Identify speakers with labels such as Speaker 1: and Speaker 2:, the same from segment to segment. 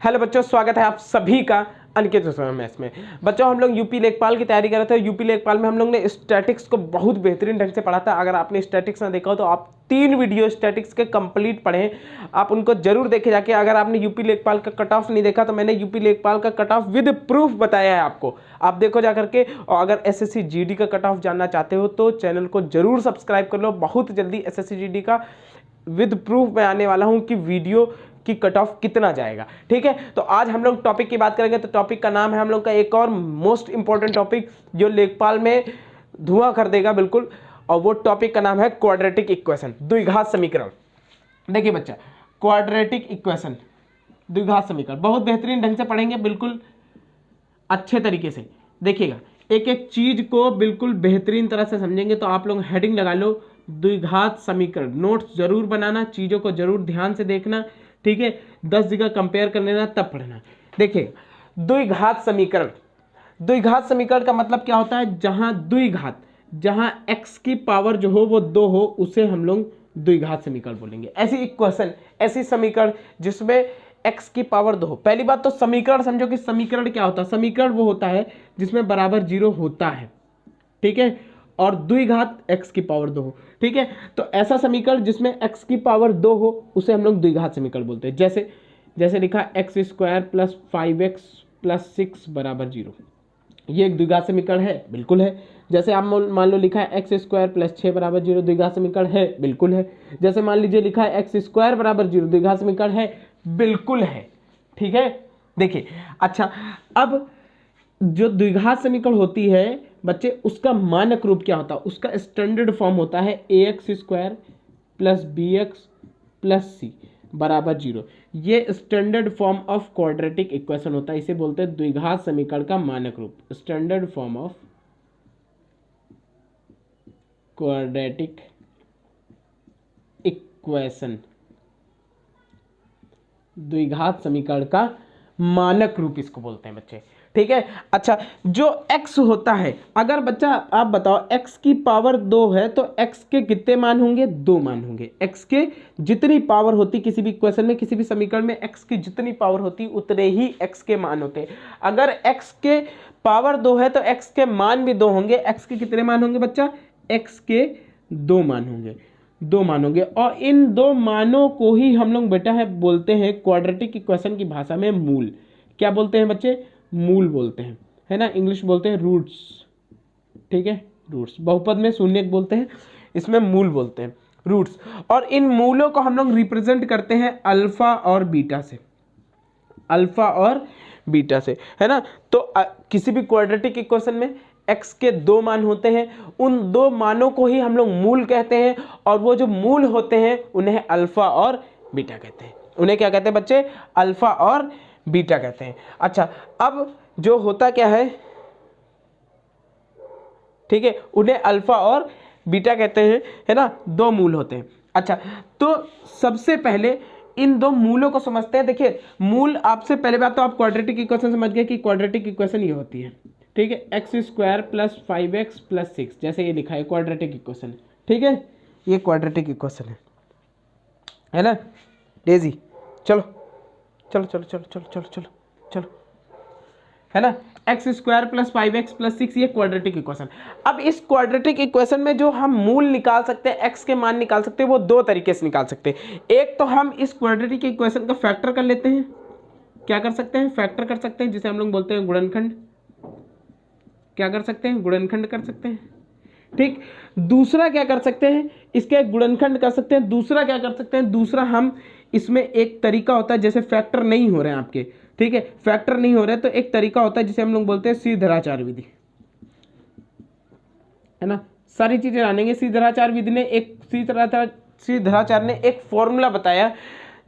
Speaker 1: Hello बच्चों, स्वागत है आप सभी का अनिकेत मैथ्स में। बच्चों हम लोग यूपी लेखपाल की तैयारी कर रहे थे। यूपी लेखपाल में हम लोग ने स्टैटिक्स को बहुत बेहतरीन ढंग से पढ़ा था। अगर आपने स्टैटिक्स ना देखा हो तो आप 3 वीडियो स्टैटिक्स के कंप्लीट पढ़ें, आप उनको जरूर देखे जाके। अगर आपने यूपी लेखपाल का कट ऑफ नहीं देखा तो मैंने यूपी लेखपाल का कट ऑफ विद प्रूफ बताया है आपको, आप देखो जा करके। और अगर एसएससी जीडी का कट ऑफ जानना चाहते हो तो चैनल को जरूर सब्सक्राइब कर लो। बहुत जल्दी एसएससी जीडी का विद प्रूफ मैं आने वाला हूं कि वीडियो की कट ऑफ कितना जाएगा। ठीक है, तो आज हम लोग टॉपिक की बात करेंगे। तो टॉपिक का नाम है हम लोग का एक और मोस्ट इंपॉर्टेंट टॉपिक जो लेखपाल में धुआं कर देगा बिल्कुल, और वो टॉपिक का नाम है क्वाड्रेटिक इक्वेशन, द्विघात समीकरण। देखिए बच्चा, क्वाड्रेटिक इक्वेशन, द्विघात समीकरण बहुत बेहतरीन ढंग से पढ़ेंगे, बिल्कुल अच्छे तरीके से देखिएगा। एक एक चीज को बिल्कुल बेहतरीन तरह से समझेंगे। तो आप लोग हेडिंग लगा लो द्विघात समीकरण। नोट्स जरूर बनाना, चीजों को जरूर ध्यान से देखना, ठीक है। 10 जगह कंपेयर कर लेना तब पढ़ना। देखिए द्विघात समीकरण, द्विघात समीकरण का मतलब क्या होता है? जहां द्विघात, जहां x की पावर जो हो वो 2 हो, उसे हम लोग द्विघात समीकरण बोलेंगे। ऐसी इक्वेशन, ऐसी समीकरण जिसमें x की पावर 2 हो। पहली बात तो समीकरण समझो कि समीकरण क्या होता है। समीकरण वो होता है जिसमें बराबर 0 होता है, ठीक है, और द्विघात x की पावर 2 हो, ठीक है। तो ऐसा समीकरण जिसमें x की पावर 2 हो उसे हम लोग द्विघात समीकरण बोलते हैं। जैसे लिखा x square plus 5x plus 6 बराबर 0, ये एक द्विघात समीकरण है, बिल्कुल है। जैसे आप मान लो लिखा है x स्क्वायर प्लस 6 बराबर 0, द्विघात समीकरण है, बिल्कुल है। जैसे मान लीजिए लिखा है x स्क्वायर बराबर 0, द्विघात समीकरण है, बिल्कुल है, ठीक है। देखिए अच्छा, अब जो द्विघात समीकरण होती है बच्चे, उसका मानक रूप क्या होता है? उसका स्टैंडर्ड फॉर्म होता है ax square plus bx plus c बराबर 0। ये standard form of quadratic equation होता है, इसे बोलते हैं द्विघात समीकरण का मानक रूप, standard form of quadratic equation, द्विघात समीकरण का मानक रूप इसको बोलते हैं बच्चे, ठीक है। अच्छा, जो x होता है, अगर बच्चा आप बताओ x की पावर 2 है तो x के कितने मान होंगे? 2 मान होंगे। x के जितनी पावर होती किसी भी इक्वेशन में, किसी भी समीकरण में, x की जितनी पावर होती उतने ही x के मान होते हैं। अगर x के पावर 2 है तो x के मान भी 2 होंगे। x के कितने मान होंगे बच्चा? x के 2 मान होंगे, 2 मान होंगे। और इन 2 मानों को ही हम लोग बेटा है बोलते हैं क्वाड्रेटिक इक्वेशन की भाषा में मूल। क्या बोलते हैं बच्चे? मूल बोलते हैं, है ना। इंग्लिश बोलते हैं रूट्स, ठीक है, रूट्स। बहुपद में शून्य बोलते हैं, इसमें मूल बोलते हैं, रूट्स। और इन मूलों को हम लोग रिप्रेजेंट करते हैं अल्फा और बीटा से, अल्फा और बीटा से, है ना। तो किसी भी क्वाड्रेटिक इक्वेशन में x के 2 मान होते हैं, उन 2 मानों को ही हम लोग मूल कहते हैं। और वो जो मूल होते हैं उन्हें अल्फा और बीटा कहते हैं। उन्हें क्या कहते हैं बच्चे? अल्फा और बीटा कहते हैं। अच्छा, अब जो होता क्या ठीक है, उन्हें अल्फा और बीटा कहते हैं, है ना। 2 मूल होते हैं। अच्छा, तो सबसे पहले इन 2 मूलों को समझते हैं। देखिए मूल, आपसे पहले बात तो आप क्वाड्रेटिक इक्वेशन समझ गए कि क्वाड्रेटिक इक्वेशन ये होती है, ठीक है, x square plus 5x plus 6, जैसे ये लिखा है क्वाड्रेटिक इक्वेशन, ठीक है, ये क्वाड्रेटिक इक्वेशन है ना। डेजी चलो चलो चलो चलो चलो चलो चलो चलो, है ना। X square plus 5x plus 6, ये क्वाड्रेटिक इक्वेशन। अब इस क्वाड्रेटिक इक्वेशन में जो हम मूल निकाल सकते हैं, x के मान निकाल सकते हैं, वो 2 तरीके से निकाल सकते हैं। एक तो हम इस क्वाड्रेटिक इक्वेशन का फैक्टर कर लेते हैं। क्या कर सकते हैं? फैक्टर कर सकते हैं, जिसे हम लोग बोलते हैं गुणनखंड। क्या कर सकते हैं? गुणनखंड कर सकते हैं, ठीक। दूसरा क्या कर सकते हैं? इसके गुणनखंड कर सकते हैं। दूसरा क्या कर सकते हैं? दूसरा हम इसमें एक तरीका होता है, जैसे फैक्टर नहीं हो रहे हैं आपके, ठीक है, फैक्टर नहीं हो रहे तो एक तरीका होता है जिसे हम लोग बोलते हैं सीधराचार विधि, है ना। सारी चीजें जानेंगे। सीधराचार विधि ने एक सीधराचार ने एक फॉर्मूला बताया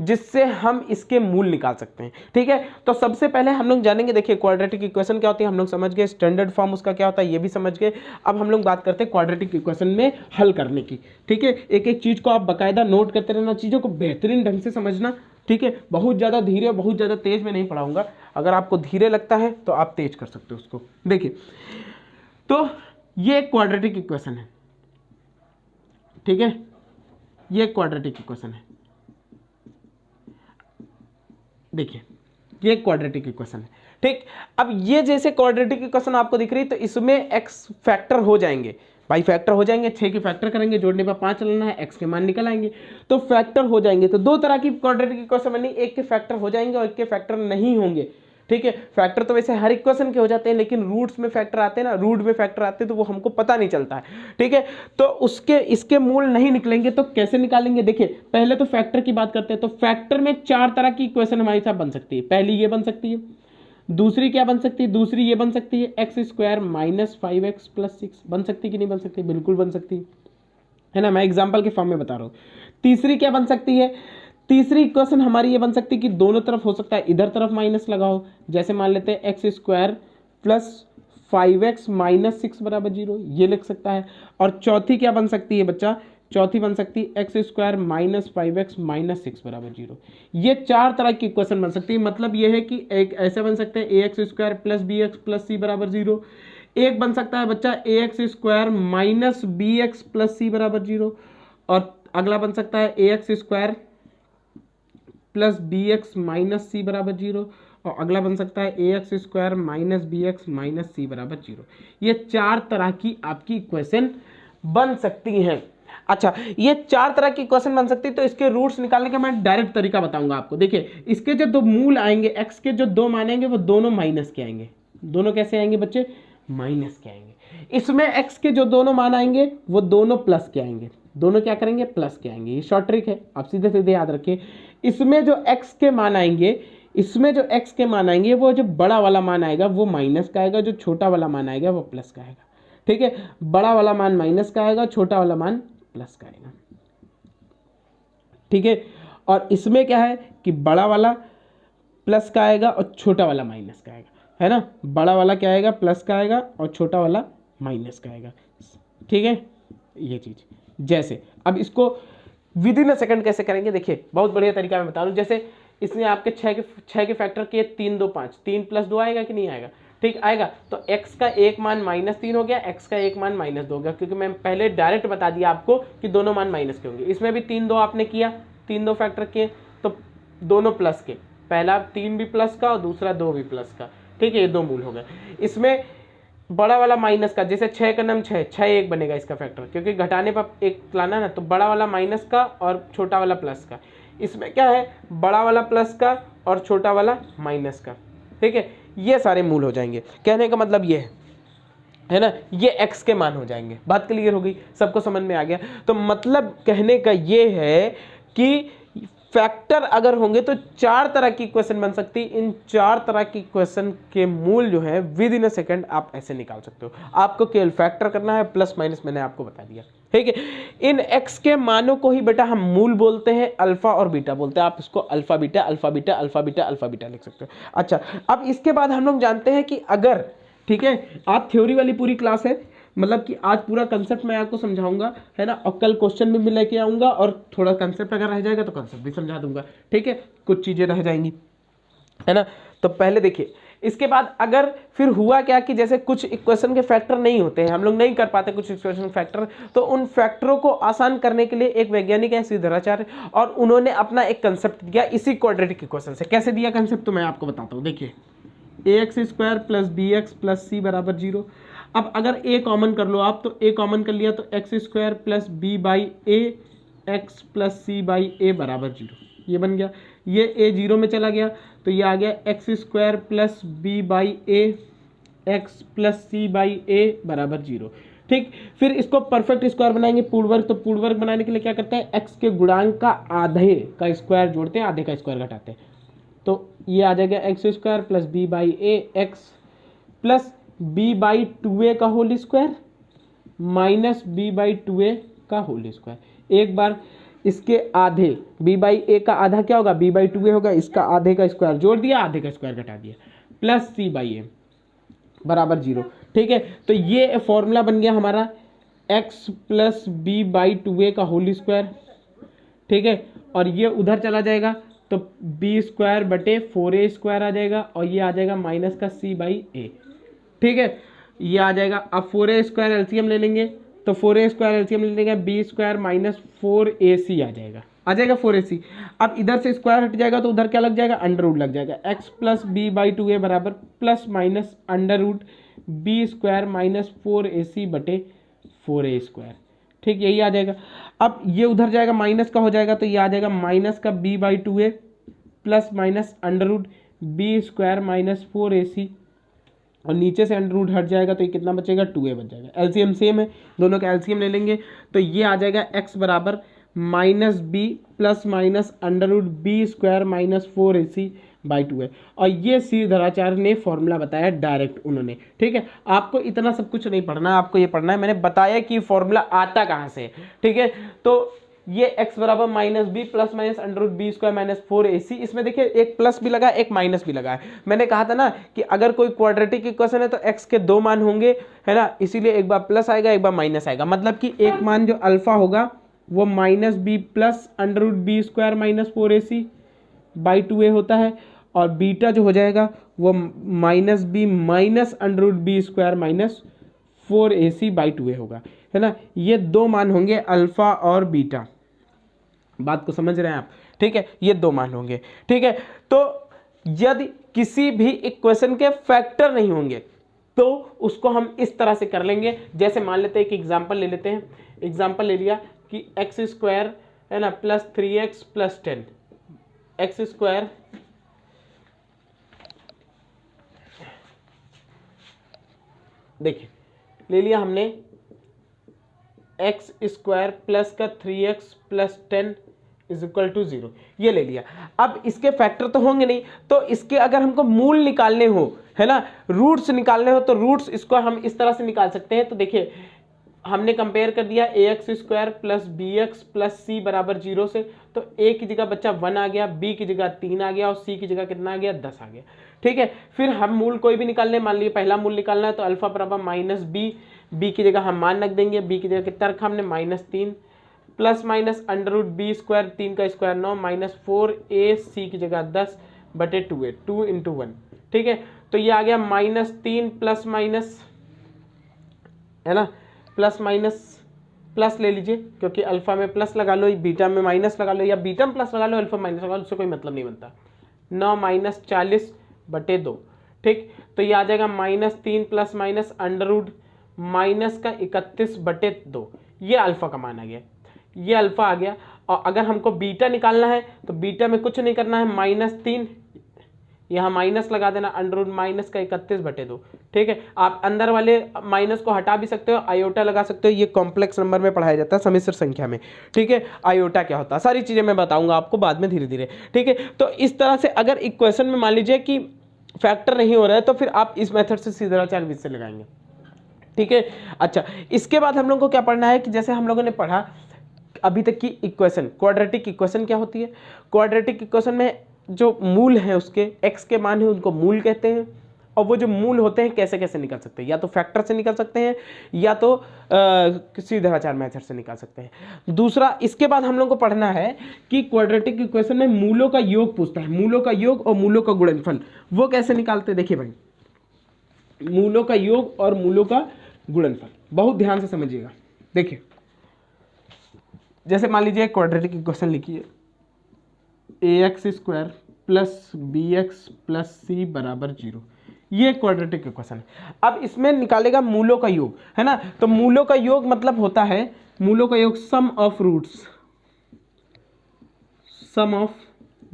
Speaker 1: जिससे हम इसके मूल निकाल सकते हैं, ठीक है। तो सबसे पहले हम लोग जानेंगे, देखिए क्वाड्रेटिक इक्वेशन क्या होती है हम लोग समझ गए, स्टैंडर्ड फॉर्म उसका क्या होता है ये भी समझ गए। अब हम लोग बात करते हैं क्वाड्रेटिक इक्वेशन में हल करने की, ठीक है। एक एक चीज को आप बाकायदा नोट करते रहना, चीजों को बेहतरीन ढंग से समझना, ठीक है। बहुत ज़्यादा धीरे, बहुत ज़्यादा तेज में नहीं पढ़ाऊंगा। अगर आपको धीरे लगता है तो आप तेज कर सकते हो उसको। देखिए, तो ये क्वाड्रेटिक इक्वेशन है, ठीक है, ये क्वाड्रेटिक इक्वेशन है। देखिए ये क्वाड्रेटिक इक्वेशन है। ठीक, अब ये जैसे क्वाड्रेटिक इक्वेशन आपको दिख रही है तो इसमें एक्स फैक्टर हो जाएंगे, भाई फैक्टर हो जाएंगे, 6 के फैक्टर करेंगे, जोड़ने पर 5 लेना है, एक्स के मान निकल आएंगे तो फैक्टर हो जाएंगे। तो दो तरह की क्वाड्रेटिक इक्वेशन बनी, एक के फैक्टर हो जाएंगे और एक के फैक्टर नहीं होंगे। ठीक है, फैक्टर तो वैसे हर इक्वेशन के हो जाते हैं, लेकिन रूट्स में फैक्टर आते हैं ना, रूट में फैक्टर आते हैं तो वो हमको पता नहीं चलता है। ठीक है, तो उसके इसके मूल नहीं निकलेंगे तो कैसे निकालेंगे? देखिए पहले तो फैक्टर की बात करते हैं। तो फैक्टर में 4 तरह की इक्वेशन हमारे साथ बन सकती है। पहली ये बन सकती है, दूसरी क्या बन सकती है? दूसरी ये बन सकती है x square minus 5x plus 6। बन सकती कि नहीं बन सकती? बिल्कुल बन सकती है ना, मैं एग्जाम्पल के फॉर्म में बता रहा हूँ। तीसरी क्या बन सकती है? तीसरी इक्वेशन हमारी ये बन सकती है कि दोनों तरफ हो सकता है, इधर तरफ माइनस लगाओ, जैसे मान लेते हैं x square plus 5x minus 6 बराबर 0, ये लिख सकता है। और चौथी क्या बन सकती है बच्चा? चौथी बन सकती है x square minus 5x minus 6 बराबर 0। ये 4 तरह की इक्वेशन बन सकती है। मतलब ये है कि एक ऐसे बन सकते हैं a x square plus b x plus c बराबर 0। एक बन सकता है बच्चा a x square minus b x plus c बराबर 0। और अगला बन सकता है a x square plus b x minus c बराबर 0। और अगला बन सकता है a x square minus b x minus c बराबर 0। ये 4 तरह की आपकी इक्वेशन बन सकती हैं। अच्छा, ये 4 तरह की इक्वेशन बन सकती है तो इसके रूट्स निकालने का मैं डायरेक्ट तरीका बताऊंगा आपको। देखिए इसके जो 2 मूल आएंगे, एक्स के जो 2 मान आएंगे वो दोनों माइनस के आएंगे। दोनों कैसे आएंगे बच्चे? माइनस के आएंगे। इसमें एक्स के जो दोनों मान आएंगे वो दोनों प्लस के आएंगे। दोनों क्या करेंगे? प्लस के आएंगे। ये शॉर्ट ट्रिक है, आप सीधे सीधे याद रखिए। इसमें जो एक्स के मान आएंगे, इसमें जो एक्स के मान आएंगे वो जो बड़ा वाला मान आएगा वो माइनस का आएगा, जो छोटा वाला मान आएगा वो प्लस का आएगा। ठीक है, बड़ा वाला मान माइनस का आएगा, छोटा वाला मान प्लस का आएगा। ठीक है, और इसमें क्या है कि बड़ा वाला प्लस का आएगा और छोटा वाला माइनस का आएगा, है ना। बड़ा वाला क्या आएगा? प्लस का आएगा और छोटा वाला माइनस का आएगा। ठीक है, ये चीज जैसे अब इसको विद इन अ सेकंड कैसे करेंगे? देखिए बहुत बढ़िया तरीका मैं बता रहा हूँ। जैसे इसने आपके 6 के फैक्टर किए, 3 2 5, 3 प्लस 2 आएगा कि नहीं आएगा? ठीक आएगा। तो x का एक मान -3 हो गया, x का एक मान -2 हो गया, क्योंकि मैं पहले डायरेक्ट बता दिया आपको कि दोनों मान माइनस के होंगे। इसमें भी 3 2 आपने किया, 3 2 फैक्टर किए तो दोनों प्लस के, पहला 3 भी प्लस का और दूसरा 2 भी प्लस का। ठीक है, ये 2 मूल हो गए। इसमें बड़ा वाला माइनस का, जैसे 6 का नाम 6 1 बनेगा इसका फैक्टर, क्योंकि घटाने पर एक लाना ना, तो बड़ा वाला माइनस का और छोटा वाला प्लस का। इसमें क्या है? बड़ा वाला प्लस का और छोटा वाला माइनस का। ठीक है, ये सारे मूल हो जाएंगे। कहने का मतलब ये है ना, ये x के मान हो जाएंगे। बात क्लियर हो गई? सबको समझ में आ गया? तो मतलब कहने का ये है कि फैक्टर अगर होंगे तो 4 तरह की इक्वेशन बन सकती है। इन 4 तरह की इक्वेशन के मूल जो है विद इन अ सेकंड आप ऐसे निकाल सकते हो। आपको केवल फैक्टर करना है, प्लस माइनस मैंने आपको बता दिया। ठीक है, इन x के मानों को ही बेटा हम मूल बोलते हैं, अल्फा और बीटा बोलते हैं। आप इसको alpha beta alpha beta alpha beta alpha beta लिख सकते हो। अच्छा, अब इसके बाद हम लोग जानते हैं कि अगर, ठीक है, आप थ्योरी वाली पूरी क्लास है, मतलब कि आज पूरा कंसेप्ट मैं आपको समझाऊंगा, है ना, और कल क्वेश्चन में भी लेके आऊंगा, और थोड़ा कंसेप्ट अगर रह जाएगा तो कंसेप्ट भी समझा दूंगा। ठीक है, कुछ चीजें रह जाएंगी, है ना। तो पहले देखिए, इसके बाद अगर फिर हुआ क्या कि जैसे कुछ इक्वेशन के फैक्टर नहीं होते हैं, हम लोग नहीं कर पाते कुछ इक्वेशन फैक्टर, तो उन फैक्टरों को आसान करने के लिए एक वैज्ञानिक है श्रीधराचार्य, और उन्होंने अपना एक कंसेप्ट दिया इसी क्वाड्रेटिक इक्वेशन से। कैसे दिया कंसेप्ट तो मैं आपको बताता हूँ। देखिए ax square plus b x plus c बराबर 0। अब अगर a कॉमन कर लो आप, तो a कॉमन कर लिया तो x square plus b by a x plus c by a बराबर 0, ये बन गया। ये a 0 में चला गया तो ये आ गया x square plus b by a x plus c by a बराबर 0। ठीक, फिर इसको परफेक्ट स्क्वायर बनाएंगे, पूर्ण वर्ग। तो पूर्ण वर्ग बनाने के लिए क्या करते हैं? x के गुणांक का आधे का स्क्वायर जोड़ते हैं, आधे का स्क्वायर घटाते हैं, तो ये आ जाएगा x square plus b by a x plus b by 2a का whole square minus b by 2a का होल स्क्वायर। एक बार इसके आधे, b बाई ए का आधा क्या होगा? b बाई 2a होगा, इसका आधे का स्क्वायर जोड़ दिया, आधे का स्क्वायर घटा दिया, प्लस c बाई ए बराबर 0। ठीक है, तो ये फॉर्मूला बन गया हमारा x plus b by 2a का होल स्क्वायर। ठीक है, और ये उधर चला जाएगा तो बी स्क्वायर बटे 4a स्क्वायर आ जाएगा, और ये आ जाएगा माइनस का c बाई ए। ठीक है, ये आ जाएगा। अब 4a स्क्वायर एलसीएम ले लेंगे, तो 4a स्क्वायर एलसीएम ले लेंगे, बी स्क्वायर माइनस 4ac आ जाएगा। आ जाएगा 4ac। अब इधर से स्क्वायर हट जाएगा तो उधर क्या लग जाएगा, अंडर रूट लग जाएगा। x plus b by 2a बराबर plus minus under root b square minus 4ac बटे 4a स्क्वायर। ठीक, यही आ जाएगा। अब ये उधर जाएगा माइनस का हो जाएगा तो ये आ जाएगा माइनस का b by 2a plus minus under root b square minus 4ac, और नीचे से अंडर रूट हट जाएगा तो ये कितना बचेगा, 2a बच जाएगा। एलसीएम सेम है, दोनों का एलसीएम ले लेंगे तो ये आ जाएगा x बराबर minus b plus minus under root b square minus 4ac by 2a। और ये श्रीधराचार्य ने फॉर्मूला बताया डायरेक्ट उन्होंने। ठीक है, आपको इतना सब कुछ नहीं पढ़ना, आपको ये पढ़ना है मैंने बताया कि फॉर्मूला आता कहाँ से। ठीक है, तो ये x बराबर minus b plus minus under root b square minus 4ac, इसमें देखिए एक प्लस भी लगा एक माइनस भी लगा है। मैंने कहा था ना कि अगर कोई क्वाड्रेटिक इक्वेशन है तो x के दो मान होंगे, है ना, इसीलिए एक बार प्लस आएगा एक बार माइनस आएगा। मतलब कि एक मान जो अल्फा होगा वो minus b plus under root b square minus 4ac by 2a होता है, और बीटा जो हो जाएगा वो minus b minus under root b square minus 4ac by 2a होगा, है ना। ये दो मान होंगे अल्फा और बीटा, बात को समझ रहे हैं आप। ठीक है, ये दो मान होंगे। ठीक है, तो यदि किसी भी इक्वेशन के फैक्टर नहीं होंगे तो उसको हम इस तरह से कर लेंगे। जैसे मान लेते हैं, एक एग्जांपल ले लेते हैं। एग्जांपल ले लिया कि एक्स स्क्वायर, है ना, plus 3x plus 10, x square देखिए ले लिया हमने एक्स स्क्वायर प्लस का 3x plus 10 is equal to 0, ये ले लिया। अब इसके फैक्टर तो होंगे नहीं, तो इसके अगर हमको मूल निकालने हो, है ना, रूट्स निकालने हो, तो रूट्स इसको हम इस तरह से निकाल सकते हैं। तो देखिए हमने कंपेयर कर दिया a x square plus b x plus c बराबर 0 से, तो ए की जगह बच्चा 1 आ गया, बी की जगह 3 आ गया और सी की जगह कितना आ गया, 10 आ गया। ठीक है, फिर हम मूल कोई भी निकाल लें। मान लीजिए पहला मूल निकालना है तो अल्फा बराबर माइनस बी, बी की जगह हम मान रख देंगे, बी की जगह कितना रखा हमने, -3 plus minus under root b square, 3 का स्क्वायर 9 माइनस 4a, सी की जगह 10 बटे 2a, 2 इंटू 1। ठीक है, तो ये आ गया -3 प्लस माइनस, है ना, प्लस माइनस प्लस ले लीजिए, क्योंकि अल्फा में प्लस लगा लो, बीटा में माइनस लगा लो, या बीटा में प्लस लगा लो अल्फा माइनस लगा लो, उससे कोई मतलब नहीं बनता। 9 माइनस 40 बटे 2। ठीक, तो ये आ जाएगा -3 plus minus under root minus का 31 बटे 2, ये अल्फा का मान आ गया, ये अल्फा आ गया। और अगर हमको बीटा निकालना है तो बीटा में कुछ नहीं करना है, -3 यहाँ माइनस लगा देना, अंडर रूट माइनस का 31 बटे 2। ठीक है, आप अंदर वाले माइनस को हटा भी सकते हो, आयोटा लगा सकते हो, ये कॉम्प्लेक्स नंबर में पढ़ाया जाता है समिश्र संख्या में। ठीक है, आयोटा क्या होता है सारी चीजें मैं बताऊंगा आपको बाद में धीरे धीरे। ठीक है, तो इस तरह से अगर इक्वेशन में मान लीजिए कि फैक्टर नहीं हो रहा है तो फिर आप इस मेथड से श्रीधराचार्य विधि से लगाएंगे। ठीक है, अच्छा, इसके बाद हम लोग को क्या पढ़ना है कि जैसे हम लोगों ने पढ़ा अभी तक की इक्वेशन, क्वाड्रेटिक इक्वेशन क्या होती है। क्वाड्रेटिक इक्वेशन में जो मूल है उसके x के मान है उनको मूल कहते हैं, और वो जो मूल होते हैं कैसे कैसे निकल सकते हैं, या तो फैक्टर से निकल सकते हैं या तो श्रीधराचार्य मेथड से निकाल सकते हैं। दूसरा, इसके बाद हम लोग को पढ़ना है कि क्वाड्रेटिक इक्वेशन में मूलों का योग पूछता है, मूलों का योग और मूलों का गुणनफल वो कैसे निकालते हैं। देखिए भाई, मूलों का योग और मूलों का गुणनफल बहुत ध्यान से समझिएगा। देखिए जैसे मान लीजिए क्वाड्रेटिक इक्वेशन लिखिए, a x square plus b x plus c बराबर 0, ये क्वाड्रेटिक इक्वेशन है। अब इसमें निकालेगा मूलों का योग, है ना, तो मूलों का योग मतलब होता है, मूलों का योग sum of roots, sum of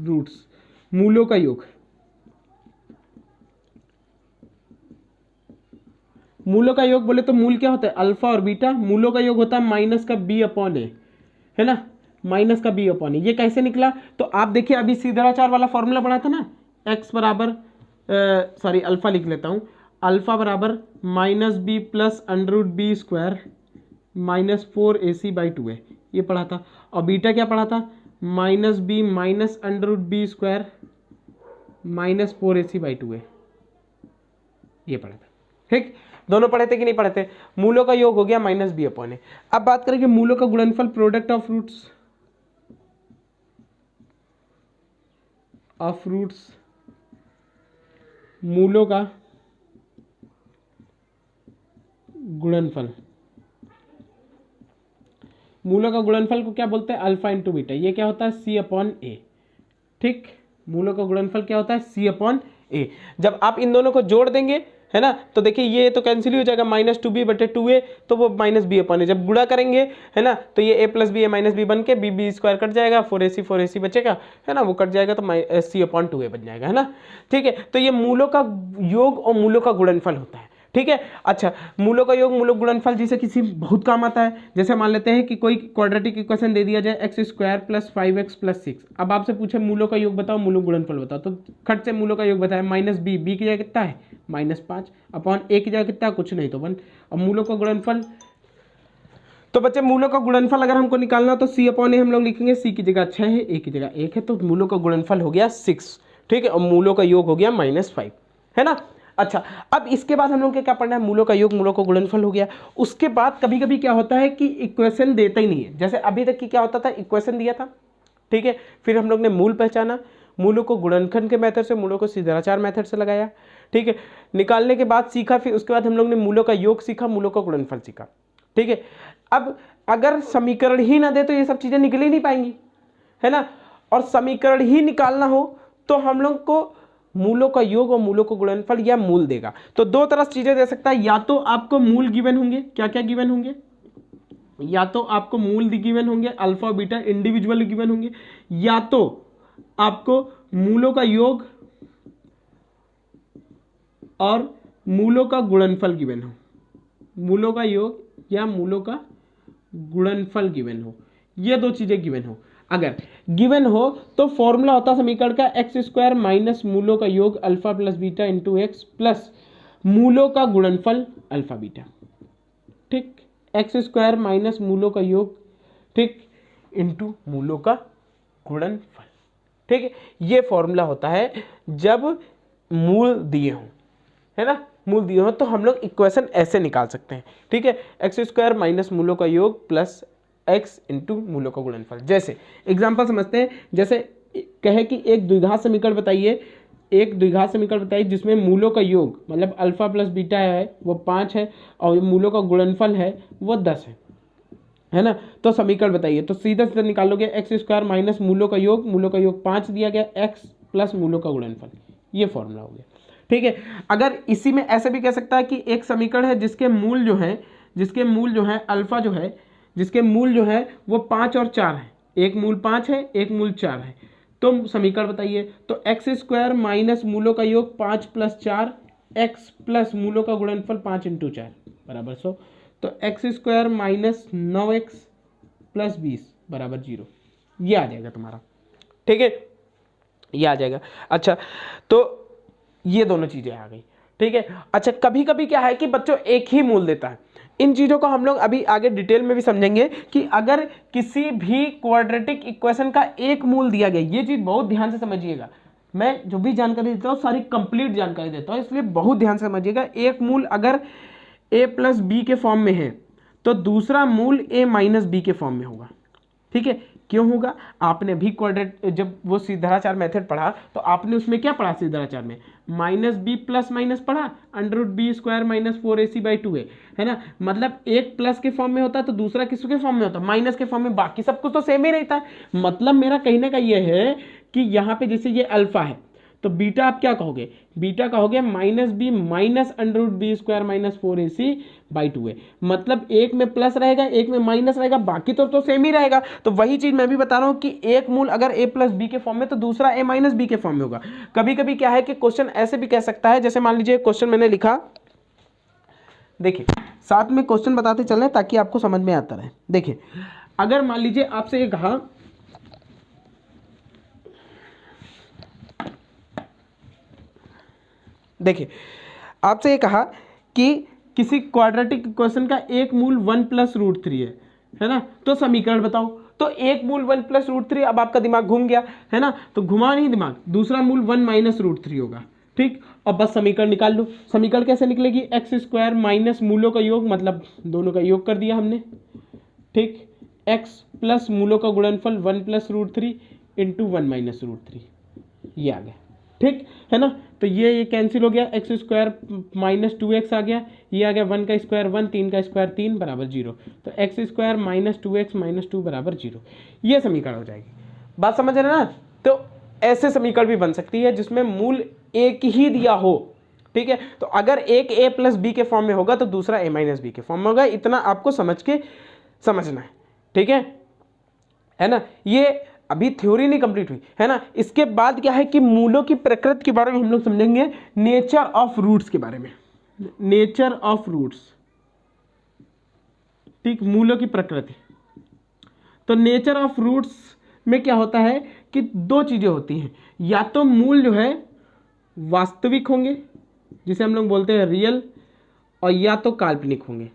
Speaker 1: roots, मूलों का योग, मूलों का योग बोले तो मूल क्या होता है, अल्फा और बीटा, मूलों का योग होता है माइनस का बी अपॉन ए, है ना, माइनस का बी अपॉन ए। ये कैसे निकला, तो आप देखिए अभी श्रीधराचार्य वाला फॉर्मूला पढ़ा था ना, एक्स बराबर सॉरी अल्फा लिख लेता हूँ, अल्फा बराबर minus b plus under root b square minus 4ac by 2a, ये पढ़ा था। और बीटा क्या पढ़ा था, minus b minus under root b square minus 4ac by 2a, ये पढ़ा था। ठीक, दोनों पढ़े थे कि नहीं पढ़े थे। मूलों का योग हो गया माइनस बी अपॉन ए। अब बात करेंगे मूलों का गुणनफल, product of roots, of roots, मूलों का गुणनफल, मूलों का गुणनफल को क्या बोलते हैं, अल्फा इंटू बीटा। ये क्या होता है, सी अपॉन ए। ठीक, मूलों का गुणनफल क्या होता है, सी अपॉन ए। जब आप इन दोनों को जोड़ देंगे, है ना, तो देखिए ये तो कैंसिल हो जाएगा, -2b/2a, तो वो -b अपॉन ए। जब गुणा करेंगे, है ना, तो ये a + b a - b बन के b स्क्वायर कट जाएगा, 4ac बचेगा, है ना, वो कट जाएगा तो c/2a बन जाएगा, है ना। ठीक है, तो ये मूलों का योग और मूलों का गुणनफल होता है। ठीक है, अच्छा, मूलों का योग मूलों गुणनफल जैसे किसी बहुत काम आता है। जैसे मान लेते हैं कि कोई क्वाड्रेटिक इक्वेशन दे दिया जाए x² + 5x + 6। अब आपसे पूछे मूलों का योग बताओ, मूलों गुणनफल बताओ, तो खट से मूलों का योग बताए -b, b की जगह कितना है -5 अपॉन a की जगह कितना है, कुछ नहीं तो 1। अब मूलों का गुणनफल, तो बच्चे मूलों का गुणनफल अगर हमको निकालना तो c/a हम लोग लिखेंगे, c की जगह 6 है, a की जगह 1 है, तो मूलों का गुणनफल हो गया 6। ठीक है, और मूलों का योग हो गया -5, है ना। अच्छा, अब इसके बाद हम लोग क्या पढ़ना है, मूलों का योग मूलों का गुणनफल हो गया। उसके बाद कभी कभी क्या होता है कि इक्वेशन देता ही नहीं है। जैसे अभी तक की क्या होता था, इक्वेशन दिया था, ठीक है, फिर हम लोग ने मूल पहचाना, मूलों को गुणनखंड के मेथड से, मूलों को सीधाचार मेथड से लगाया। ठीक है, निकालने के बाद सीखा, फिर उसके बाद हम लोग ने मूलों का योग सीखा, मूलों का गुणनफल सीखा। ठीक है, अब अगर समीकरण ही ना दे तो ये सब चीजें निकल ही नहीं पाएंगी, है ना। और समीकरण ही निकालना हो तो हम लोग को मूलों का योग और मूलों को गुणनफल या मूल देगा। तो दो तरह से चीजें दे सकता है, या तो आपको मूल गिवन होंगे, क्या क्या गिवन होंगे, या तो आपको मूल गिवन होंगे, अल्फा बीटा इंडिविजुअल गिवन होंगे, या तो आपको मूलों का योग और मूलों का गुणनफल गिवन हो, मूलों का योग या मूलों का गुणनफल गिवन हो, ये दो चीजें गिवन हो। अगर गिवन हो तो फॉर्मूला होता समीकरण का x² माइनस मूलों का योग alpha plus beta into x plus मूलों का गुणनफल अल्फा बीटा। ठीक, x² माइनस मूलों का योग, ठीक, इंटू मूलों का गुणनफल। ठीक है, ये फॉर्मूला होता है जब मूल दिए हों, है ना, मूल दिए हो तो हम लोग इक्वेशन ऐसे निकाल सकते हैं। ठीक है, x² माइनस मूलों का योग प्लस x इंटू मूलों का गुणनफल। जैसे एग्जांपल समझते हैं, जैसे कहे कि एक द्विघात समीकरण बताइए, एक द्विघात समीकरण बताइए जिसमें मूलों का योग मतलब अल्फा प्लस बीटा है वो 5 है और मूलों का गुणनफल है वो 10 है ना। तो समीकरण बताइए, तो सीधा सीधा निकालोगे, x² माइनस मूलों का योग 5 दिया गया, x प्लस मूलों का गुणनफल, ये फॉर्मूला हो गया। ठीक है, अगर इसी में ऐसे भी कह सकता है कि एक समीकरण है जिसके मूल जो है अल्फा जो है, जिसके मूल जो है वो 5 और 4 है, एक मूल 5 है एक मूल 4 है, तो समीकरण बताइए। तो x² माइनस मूलों का योग 5 प्लस 4 x प्लस मूलों का गुणनफल 5 इंटू 4 बराबर 100। तो x² माइनस 9x प्लस 20 बराबर 0, ये आ जाएगा तुम्हारा। ठीक है, ये आ जाएगा। अच्छा, तो ये दोनों चीजें आ गई। ठीक है, अच्छा, कभी कभी क्या है कि बच्चों एक ही मूल देता है। इन चीजों को हम लोग अभी आगे डिटेल में भी समझेंगे कि अगर किसी भी क्वाड्रेटिक इक्वेशन का एक मूल दिया गया, ये चीज बहुत ध्यान से समझिएगा, मैं जो भी जानकारी देता हूँ सारी कंप्लीट जानकारी देता हूँ, इसलिए बहुत ध्यान से समझिएगा। एक मूल अगर a प्लस बी के फॉर्म में है तो दूसरा मूल a माइनस बी के फॉर्म में होगा। ठीक है, क्यों होगा, आपने भी क्वाड्रेट जब वो सीधाचार मेथड पढ़ा तो आपने उसमें क्या पढ़ा, सीधाचार में -b प्लस माइनस पढ़ा, √b² माइनस 4ac/2a, है ना। मतलब एक प्लस के फॉर्म में होता है तो दूसरा किसके फॉर्म में होता है, माइनस के फॉर्म में, बाकी सब कुछ तो सेम ही रहता है। मतलब मेरा कहने का ये है कि यहाँ पे जैसे ये अल्फा है तो बीटा आप क्या कहोगे, बीटा कहोगे -b minus √b² minus 4ac/2a। मतलब एक में प्लस रहेगा एक में माइनस रहेगा, बाकी तो सेम ही रहेगा। तो वही चीज मैं भी बता रहा हूं कि एक मूल अगर a प्लस बी के फॉर्म में तो दूसरा a माइनस बी के फॉर्म में होगा। कभी कभी क्या है कि क्वेश्चन ऐसे भी कह सकता है, जैसे मान लीजिए क्वेश्चन मैंने लिखा, देखिए साथ में क्वेश्चन बताते चल रहे ताकि आपको समझ में आता रहे। देखिए, अगर मान लीजिए आपसे ये कहा देखिए आपसे ये कहा कि किसी क्वाड्रेटिक इक्वेशन का एक मूल 1 प्लस √3 है ना, तो समीकरण बताओ। तो एक मूल 1 प्लस √3, अब आपका दिमाग घूम गया है ना, तो घुमा नहीं दिमाग, दूसरा मूल 1 माइनस √3 होगा। ठीक, अब बस समीकरण निकाल लो। समीकरण कैसे निकलेगी, x² माइनस मूलों का योग, मतलब दोनों का योग कर दिया हमने, ठीक, x प्लस मूलों का गुणनफल 1 प्लस √3 इंटू 1 माइनस √3, ये आ गया। ठीक है ना। तो ये कैंसिल हो गया, एक्स स्क्वायर माइनस 2x आ गया, ये आ गया 1 का स्क्वायर 1, 3 का स्क्वायर 3 बराबर 0। तो x square minus 2x minus 2 बराबर 0, ये समीकरण हो जाएगी। बात समझ रहे ना। तो ऐसे समीकरण भी बन सकती है जिसमें मूल एक ही दिया हो, ठीक है। तो अगर एक a प्लस बी के फॉर्म में होगा तो दूसरा a माइनस बी के फॉर्म में होगा, इतना आपको समझ के समझना है, ठीक है ना। ये अभी थ्योरी नहीं कंप्लीट हुई है ना। इसके बाद क्या है कि मूलों की प्रकृति के बारे में हम लोग समझेंगे, नेचर ऑफ रूट्स के बारे में, नेचर ऑफ रूट्स, ठीक, मूलों की प्रकृति। तो नेचर ऑफ रूट्स में क्या होता है कि दो चीजें होती हैं, या तो मूल जो है वास्तविक होंगे जिसे हम लोग बोलते हैं रियल, और या तो काल्पनिक होंगे,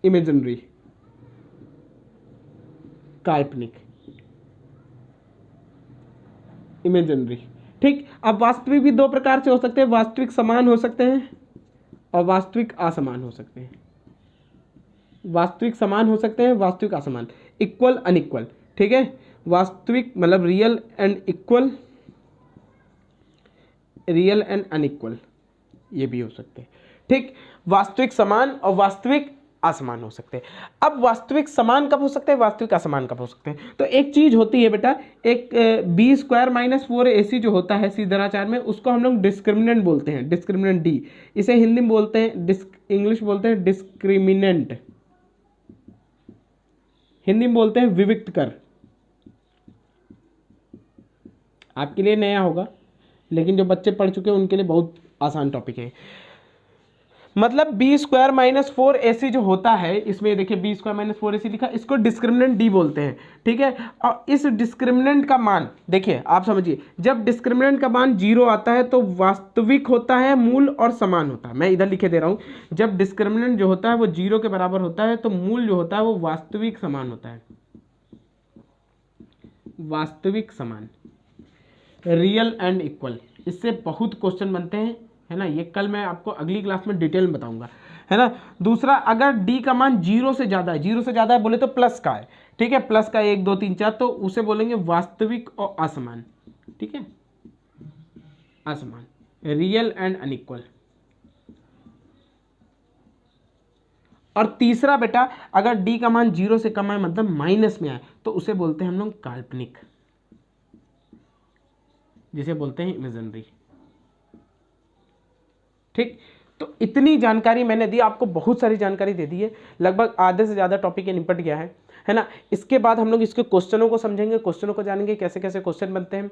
Speaker 1: इमेजिनरी, काल्पनिक, इमेजिनरी, ठीक। अब वास्तविक भी दो प्रकार से हो सकते हैं, वास्तविक समान हो सकते हैं और वास्तविक असमान हो सकते हैं। वास्तविक समान हो सकते हैं, वास्तविक असमान, इक्वल अनइक्वल, ठीक है। वास्तविक मतलब real and equal, real and unequal, ये भी हो सकते हैं, ठीक। वास्तविक समान और वास्तविक असमान हो सकते हैं। अब वास्तविक समान कब हो सकते हैं, वास्तविक असमान कब हो सकते हैं। तो एक चीज होती है बेटा, एक बी स्क्वायर माइनस 4ac जो होता है सीधराचार में, उसको हम लोग डिस्क्रिमिनेंट बोलते हैं, डिस्क्रिमिनेंट डी, इसे हिंदी में बोलते हैं, इंग्लिश बोलते हैं डिस्क्रिमिनेंट, हिंदी में बोलते हैं विविक्त कर। आपके लिए नया होगा, लेकिन जो बच्चे पढ़ चुके हैं उनके लिए बहुत आसान टॉपिक है। मतलब बी स्क्वायर माइनस 4ac जो होता है, इसमें देखिए बी स्क्वायर माइनस 4ac लिखा, इसको डिस्क्रिमिनेंट डी बोलते हैं, ठीक है। और इस डिस्क्रिमिनेंट का मान देखिए, आप समझिए, जब डिस्क्रिमिनेंट का मान 0 आता है तो वास्तविक होता है, मूल और समान होता है। मैं इधर लिखे दे रहा हूँ, जब डिस्क्रिमिनेंट जो होता है वो 0 के बराबर होता है तो मूल जो होता है वो वास्तविक समान होता है, वास्तविक समान, रियल एंड इक्वल। इससे बहुत क्वेश्चन बनते हैं, है ना। ये कल मैं आपको अगली क्लास में डिटेल में बताऊंगा, है ना। दूसरा, अगर डी का मान 0 से ज़्यादा है, 0 से ज़्यादा है बोले तो प्लस का है, ठीक है, प्लस का 1 2 3 4, तो उसे बोलेंगे वास्तविक और असमान, ठीक है, असमान, रियल एंड अनइक्वल। और तीसरा बेटा, अगर डी का मान 0 से कम है मतलब माइनस में आए तो उसे बोलते हैं हम लोग काल्पनिक, जिसे बोलते हैं इमेजिनरी, ठीक। तो इतनी जानकारी मैंने दी आपको, बहुत सारी जानकारी दे दी है, लगभग आधे से ज़्यादा टॉपिक निपट गया है ना। इसके बाद हम लोग इसके क्वेश्चनों को समझेंगे, क्वेश्चनों को जानेंगे कैसे कैसे क्वेश्चन बनते हैं,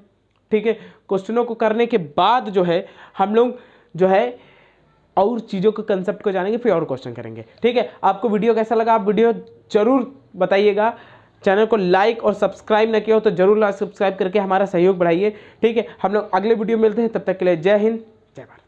Speaker 1: ठीक है। क्वेश्चनों को करने के बाद जो है हम लोग जो है और चीज़ों के कंसेप्ट को जानेंगे, फिर और क्वेश्चन करेंगे, ठीक है। आपको वीडियो कैसा लगा, आप वीडियो जरूर बताइएगा। चैनल को लाइक और सब्सक्राइब ना किया हो तो जरूर सब्सक्राइब करके हमारा सहयोग बढ़ाइए, ठीक है। हम लोग अगले वीडियो में मिलते हैं, तब तक के लिए जय हिंद, जय भारत।